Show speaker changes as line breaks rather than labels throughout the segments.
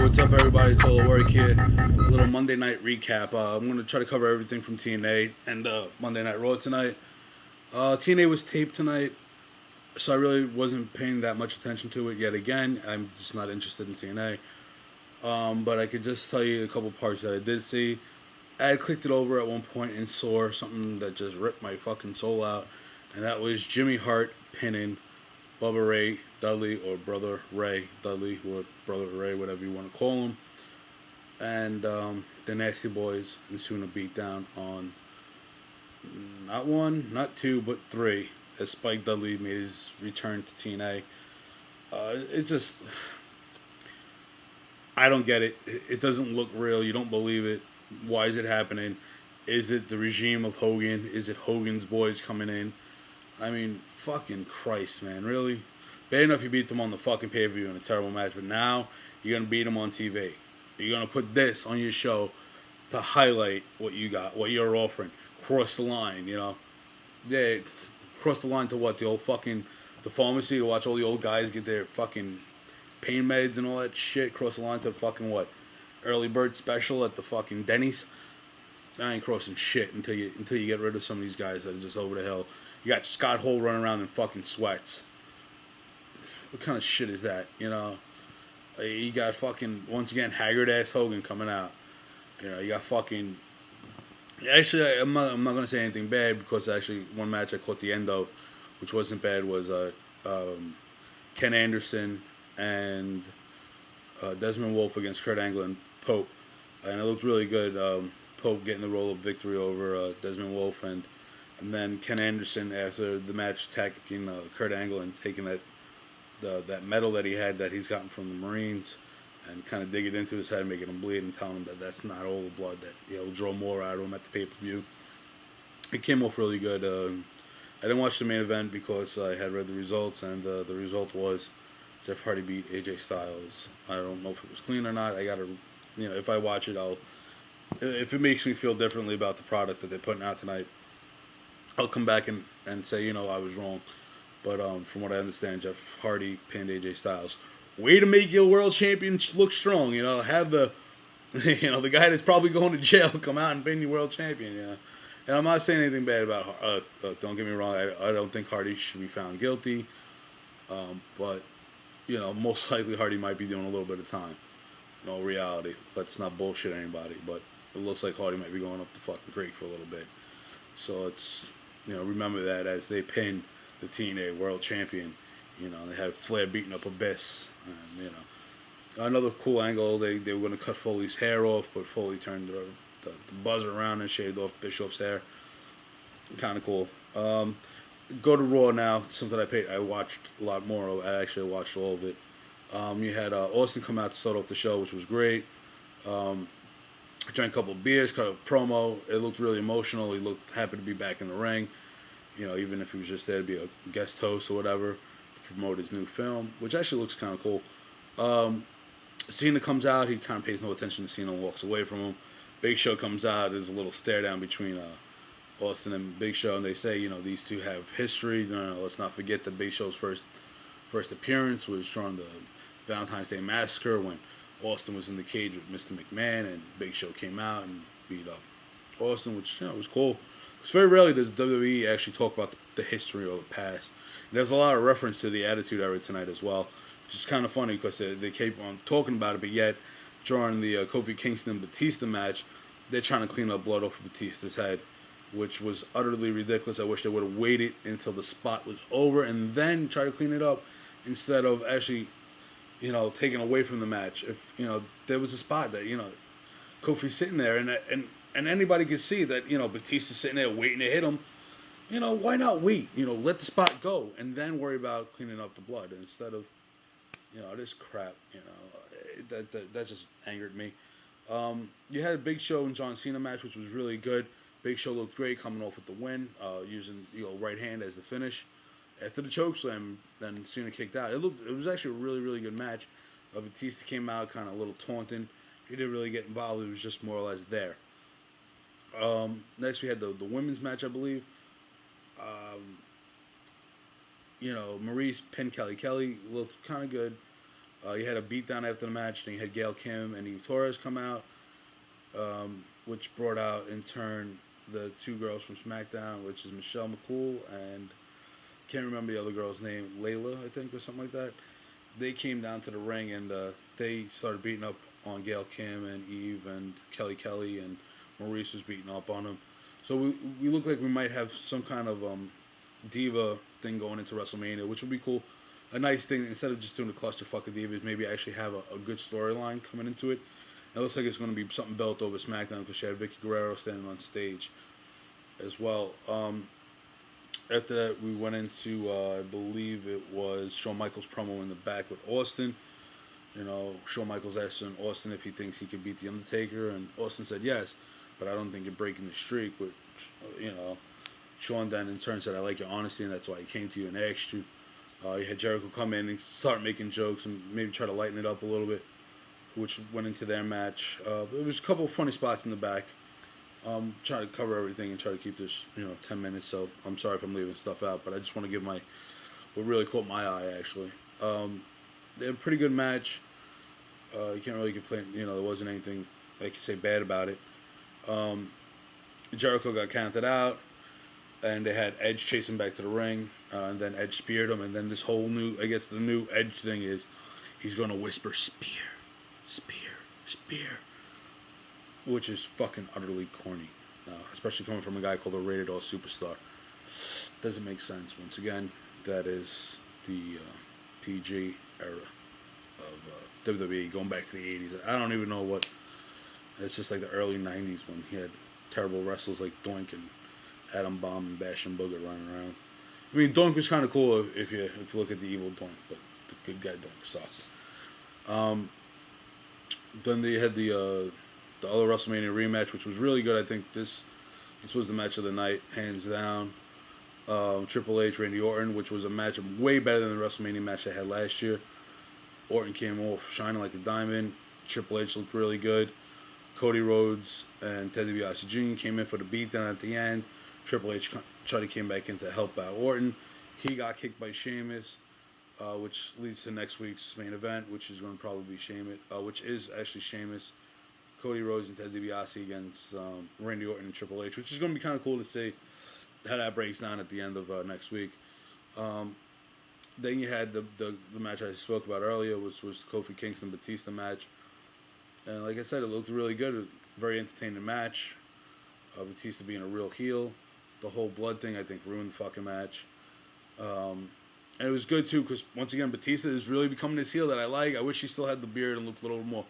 what's up, everybody? It's all work here. A little Monday night recap. I'm going to try to cover everything from TNA and Monday Night Raw tonight. TNA was taped tonight, so I really wasn't paying that much attention to it yet again. I'm just not interested in TNA. But I could just tell you a couple parts that I did see. I had clicked it over at one point and saw something that just ripped my fucking soul out, and that was Jimmy Hart pinning Bubba Ray Dudley, or Brother Ray Dudley, or Brother Ray, whatever you want to call him, and the Nasty Boys ensuing a beatdown on not one, not two, but three, as Spike Dudley made his return to TNA. It just, I don't get it. It doesn't look real. You don't believe it. Why is it happening? Is it the regime of Hogan? Is it Hogan's boys coming in? I mean, fucking Christ, man, really? Bad enough you beat them on the fucking pay-per-view in a terrible match, but now you're going to beat them on TV. You're going to put this on your show to highlight what you got, what you're offering. Cross the line, you know? Yeah, cross the line to what? The old fucking, the pharmacy to watch all the old guys get their fucking pain meds and all that shit. Cross the line to fucking what? Early bird special at the fucking Denny's. I ain't crossing shit until you get rid of some of these guys that are just over the hill. You got Scott Hall running around in fucking sweats. What kind of shit is that? You know, you got fucking, once again, haggard ass Hogan coming out. You know, you got fucking. Actually, I'm not gonna say anything bad, because actually one match I caught the end of, which wasn't bad, was Ken Anderson and Desmond Wolfe against Kurt Angle and Pope, and it looked really good. Pope getting the roll of victory over Desmond Wolfe, and then Ken Anderson, after the match, attacking Kurt Angle and taking that medal that he had that he's gotten from the Marines, and kind of dig it into his head, making him bleed, and telling him that that's not all the blood, that he'll draw more out of him at the pay-per-view. It came off really good. I didn't watch the main event because I had read the results, and the result was Jeff Hardy beat AJ Styles. I don't know if it was clean or not. I gotta, if I watch it, if it makes me feel differently about the product that they're putting out tonight, I'll come back and say, I was wrong. But from what I understand, Jeff Hardy pinned AJ Styles. Way to make your world champion look strong. Have the, the guy that's probably going to jail come out and pin your world champion. And I'm not saying anything bad about. Don't get me wrong. I don't think Hardy should be found guilty. But most likely Hardy might be doing a little bit of time. In all reality, let's not bullshit anybody. But it looks like Hardy might be going up the fucking creek for a little bit. So it's, remember that as they pin the TNA World Champion. They had Flair beating up Abyss. And, another cool angle, they were going to cut Foley's hair off, but Foley turned the buzzer around and shaved off Bischoff's hair. Kind of cool. Go to Raw now, something I watched a lot more of. I actually watched all of it. You had Austin come out to start off the show, which was great. Drank a couple of beers, cut a promo. It looked really emotional. He looked happy to be back in the ring. Even if he was just there to be a guest host or whatever, to promote his new film, which actually looks kind of cool. Cena comes out. He kind of pays no attention to Cena and walks away from him. Big Show comes out. There's a little stare down between Austin and Big Show, and they say, these two have history. No, let's not forget that Big Show's first appearance was during the Valentine's Day Massacre, when Austin was in the cage with Mr. McMahon, and Big Show came out and beat up Austin, which was cool. It's very rarely does WWE actually talk about the history or the past. And there's a lot of reference to the Attitude Era tonight as well, which is kind of funny because they keep on talking about it, but yet during the Kofi Kingston-Batista match, they're trying to clean up blood off of Batista's head, which was utterly ridiculous. I wish they would have waited until the spot was over and then try to clean it up, instead of actually, taking away from the match. If, there was a spot that, Kofi's sitting there and anybody could see that, Batista's sitting there waiting to hit him, why not wait? Let the spot go and then worry about cleaning up the blood instead of, this crap, that just angered me. You had a Big Show and John Cena match, which was really good. Big Show looked great coming off with the win, using right hand as the finish. After the chokeslam, then Cena kicked out. It was actually a really, really good match. Batista came out kind of a little taunting. He didn't really get involved. He was just more or less there. Next, we had the women's match, I believe. Maurice pinned Kelly. Kelly looked kind of good. You had a beatdown after the match. Then you had Gail Kim and Eve Torres come out, which brought out in turn the two girls from SmackDown, which is Michelle McCool and can't remember the other girl's name, Layla, I think, or something like that. They came down to the ring and they started beating up on Gail Kim and Eve, and Kelly and Maurice was beating up on them. So we look like we might have some kind of diva thing going into WrestleMania, which would be cool. A nice thing, instead of just doing a clusterfuck of divas, maybe actually have a good storyline coming into it. It looks like it's going to be something built over SmackDown because she had Vicky Guerrero standing on stage as well. After that, we went into, I believe it was Shawn Michaels' promo in the back with Austin. You know, Shawn Michaels asked Austin if he thinks he could beat The Undertaker, and Austin said yes, but I don't think you're breaking the streak. Which, you know, Shawn then in turn said, I like your honesty, and that's why he came to you and asked you. You had Jericho come in and start making jokes and maybe try to lighten it up a little bit, which went into their match. There was a couple of funny spots in the back. Trying to cover everything and try to keep this, 10 minutes. So I'm sorry if I'm leaving stuff out, but I just want to give what really caught my eye, actually. They had a pretty good match. You can't really complain. There wasn't anything I could say bad about it. Jericho got counted out, and they had Edge chasing back to the ring, and then Edge speared him, and then this whole the new Edge thing is he's going to whisper, spear, which is fucking utterly corny, especially coming from a guy called a Rated R Superstar. Doesn't make sense. Once again, that is the PG era of WWE, going back to the 80s. I don't even know what. It's just like the early 90s when he had terrible wrestlers like Doink and Adam Bomb and Bash and Booger running around. I mean, Doink was kind of cool if you look at the evil Doink, but the good guy Doink sucked. Then they had the other WrestleMania rematch, which was really good. I think this was the match of the night, hands down. Triple H, Randy Orton, which was a match way better than the WrestleMania match they had last year. Orton came off shining like a diamond. Triple H looked really good. Cody Rhodes and Ted DiBiase Jr. came in for the beatdown at the end. Triple H came back in to help out Orton. He got kicked by Sheamus, which leads to next week's main event, which is going to probably be Sheamus, which is actually Sheamus, Cody Rhodes, and Ted DiBiase against Randy Orton and Triple H, which is going to be kind of cool to see how that breaks down at the end of next week. Then you had the match I spoke about earlier, which was Kofi Kingston Batista match. And like I said, it looked really good. A very entertaining match. Batista being a real heel. The whole blood thing, I think, ruined the fucking match. And it was good, too, because, once again, Batista is really becoming this heel that I like. I wish he still had the beard and looked a little more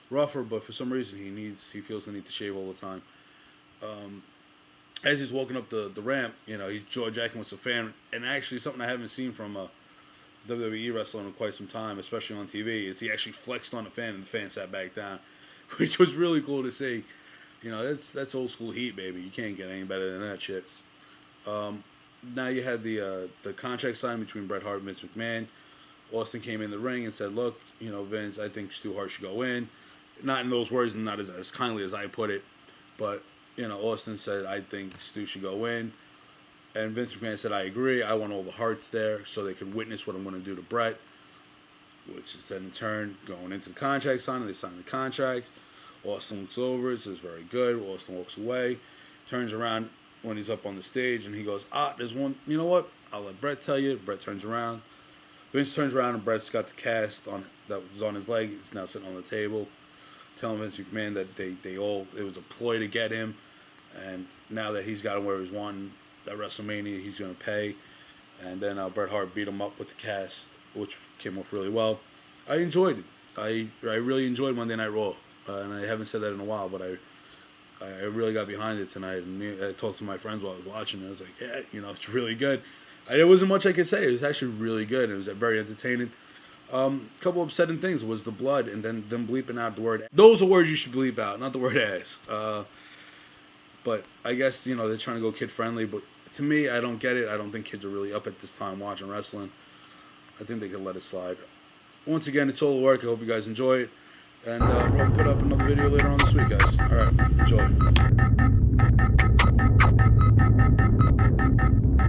rougher, but for some reason he feels the need to shave all the time. As he's walking up the ramp, he's jaw-jacking with a fan. And actually, something I haven't seen from a WWE wrestler in quite some time, especially on TV, is he actually flexed on the fan and the fan sat back down, which was really cool to see. That's old school heat, baby. You can't get any better than that shit. Now you had the contract signed between Bret Hart and Vince McMahon. Austin came in the ring and said, look, Vince, I think Stu Hart should go in. Not in those words and not as kindly as I put it, but, Austin said, I think Stu should go in. And Vince McMahon said, I agree. I want all the Harts there so they can witness what I'm going to do to Bret, which is then in turn going into the contract signing. They sign the contract. Austin looks over it, says, very good. Austin walks away, turns around when he's up on the stage, and he goes, there's one, you know what? I'll let Bret tell you. Bret turns around. Vince turns around, and Bret's got the cast that was on his leg. It's now sitting on the table, telling Vince McMahon that it was a ploy to get him, and now that he's got him where he's wanting at WrestleMania, he's going to pay. And then Bret Hart beat him up with the cast, which came off really well. I enjoyed it. I really enjoyed Monday Night Raw, and I haven't said that in a while, but I really got behind it tonight. And I talked to my friends while I was watching it. I was like, yeah, it's really good. There wasn't much I could say. It was actually really good. It was very entertaining. A couple upsetting things was the blood and then them bleeping out the word. Those are words you should bleep out, not the word ass. But I guess, they're trying to go kid-friendly. But to me, I don't get it. I don't think kids are really up at this time watching wrestling. I think they could let it slide. Once again, it's all the work. I hope you guys enjoy it. And we'll put up another video later on this week, guys. All right, enjoy.